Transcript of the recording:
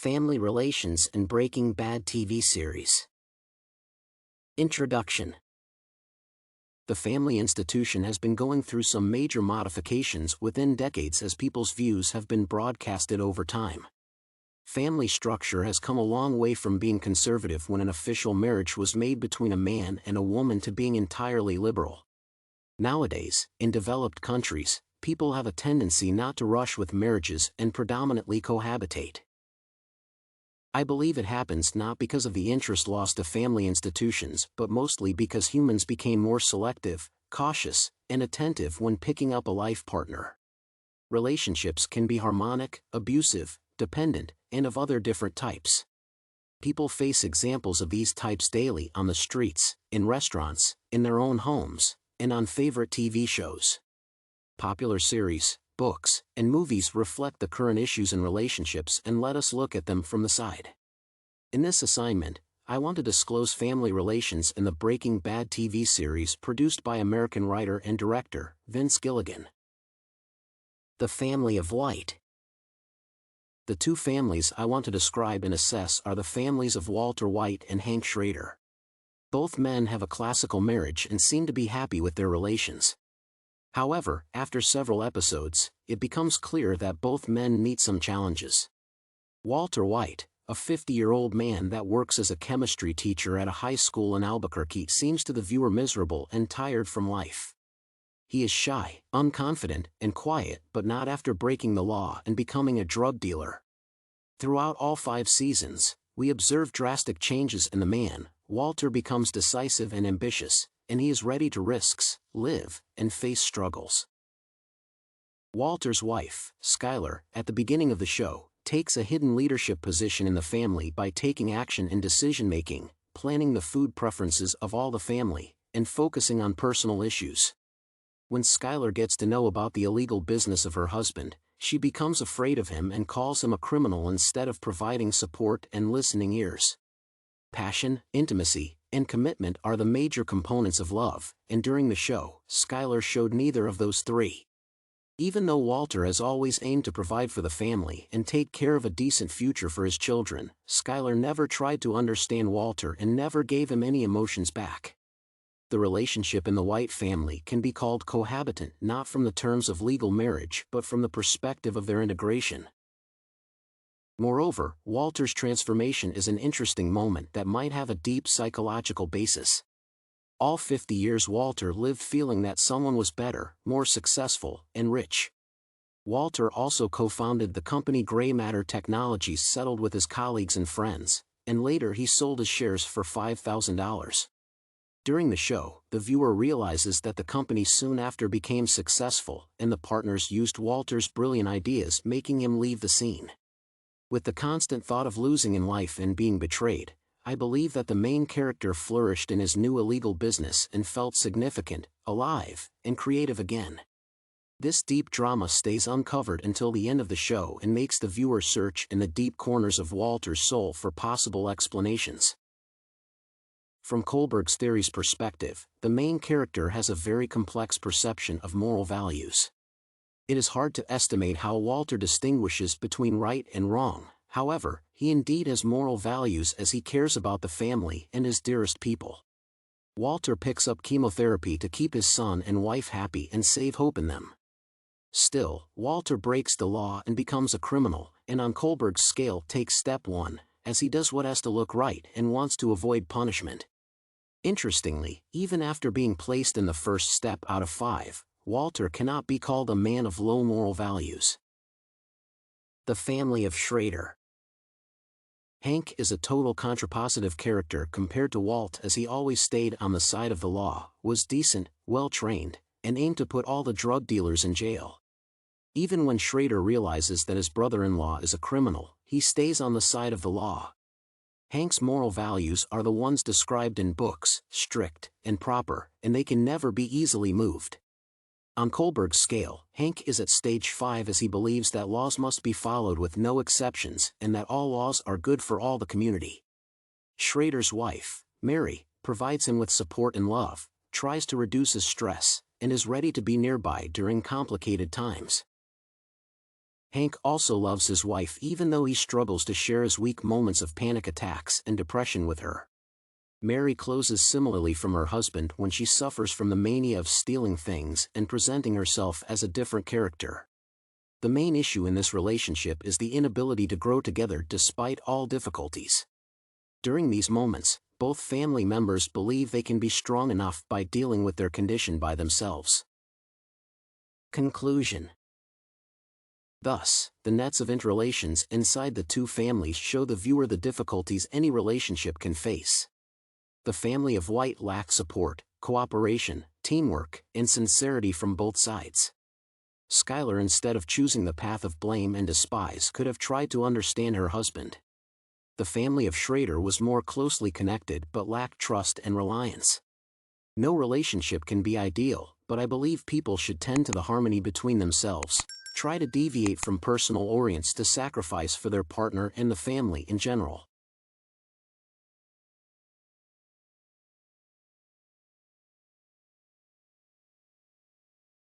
Family Relations and Breaking Bad TV Series. Introduction. The family institution has been going through some major modifications within decades as people's views have been broadcasted over time. Family structure has come a long way from being conservative when an official marriage was made between a man and a woman to being entirely liberal. Nowadays, in developed countries, people have a tendency not to rush with marriages and predominantly cohabitate. I believe it happens not because of the interest lost to family institutions but mostly because humans became more selective, cautious, and attentive when picking up a life partner. Relationships can be harmonic, abusive, dependent, and of other different types. People face examples of these types daily on the streets, in restaurants, in their own homes, and on favorite TV shows. Popular series, books, and movies reflect the current issues in relationships and let us look at them from the side. In this assignment, I want to disclose family relations in the Breaking Bad TV series produced by American writer and director, Vince Gilligan. The family of White. The two families I want to describe and assess are the families of Walter White and Hank Schrader. Both men have a classical marriage and seem to be happy with their relations. However, after several episodes, it becomes clear that both men meet some challenges. Walter White, a 50-year-old man that works as a chemistry teacher at a high school in Albuquerque, seems to the viewer miserable and tired from life. He is shy, unconfident, and quiet, but not after breaking the law and becoming a drug dealer. Throughout all 5 seasons, we observe drastic changes in the man. Walter becomes decisive and ambitious, and he is ready to risks, live, and face struggles. Walter's wife, Skylar, at the beginning of the show, takes a hidden leadership position in the family by taking action in decision-making, planning the food preferences of all the family, and focusing on personal issues. When Skylar gets to know about the illegal business of her husband, she becomes afraid of him and calls him a criminal instead of providing support and listening ears. Passion, intimacy, and commitment are the major components of love, and during the show, Skylar showed neither of those three. Even though Walter has always aimed to provide for the family and take care of a decent future for his children, Skylar never tried to understand Walter and never gave him any emotions back. The relationship in the White family can be called cohabitant not from the terms of legal marriage but from the perspective of their integration. Moreover, Walter's transformation is an interesting moment that might have a deep psychological basis. All 50 years Walter lived feeling that someone was better, more successful, and rich. Walter also co-founded the company Gray Matter Technologies, settled with his colleagues and friends, and later he sold his shares for $5,000. During the show, the viewer realizes that the company soon after became successful, and the partners used Walter's brilliant ideas, making him leave the scene. With the constant thought of losing in life and being betrayed, I believe that the main character flourished in his new illegal business and felt significant, alive, and creative again. This deep drama stays uncovered until the end of the show and makes the viewer search in the deep corners of Walter's soul for possible explanations. From Kohlberg's theory's perspective, the main character has a very complex perception of moral values. It is hard to estimate how Walter distinguishes between right and wrong. However, he indeed has moral values as he cares about the family and his dearest people. Walter picks up chemotherapy to keep his son and wife happy and save hope in them. Still, Walter breaks the law and becomes a criminal, and on Kohlberg's scale takes step 1, as he does what has to look right and wants to avoid punishment. Interestingly, even after being placed in the first step out of 5, Walter cannot be called a man of low moral values. The family of Schrader. Hank is a total contrapositive character compared to Walt, as he always stayed on the side of the law, was decent, well-trained, and aimed to put all the drug dealers in jail. Even when Schrader realizes that his brother-in-law is a criminal, he stays on the side of the law. Hank's moral values are the ones described in books, strict and proper, and they can never be easily moved. On Kohlberg's scale, Hank is at stage 5 as he believes that laws must be followed with no exceptions and that all laws are good for all the community. Schrader's wife, Mary, provides him with support and love, tries to reduce his stress, and is ready to be nearby during complicated times. Hank also loves his wife even though he struggles to share his weak moments of panic attacks and depression with her. Mary closes similarly from her husband when she suffers from the mania of stealing things and presenting herself as a different character. The main issue in this relationship is the inability to grow together despite all difficulties. During these moments, both family members believe they can be strong enough by dealing with their condition by themselves. Conclusion. Thus, the nets of interrelations inside the two families show the viewer the difficulties any relationship can face. The family of White lacked support, cooperation, teamwork, and sincerity from both sides. Skylar, instead of choosing the path of blame and despise, could have tried to understand her husband. The family of Schrader was more closely connected but lacked trust and reliance. No relationship can be ideal, but I believe people should tend to the harmony between themselves, try to deviate from personal orients to sacrifice for their partner and the family in general.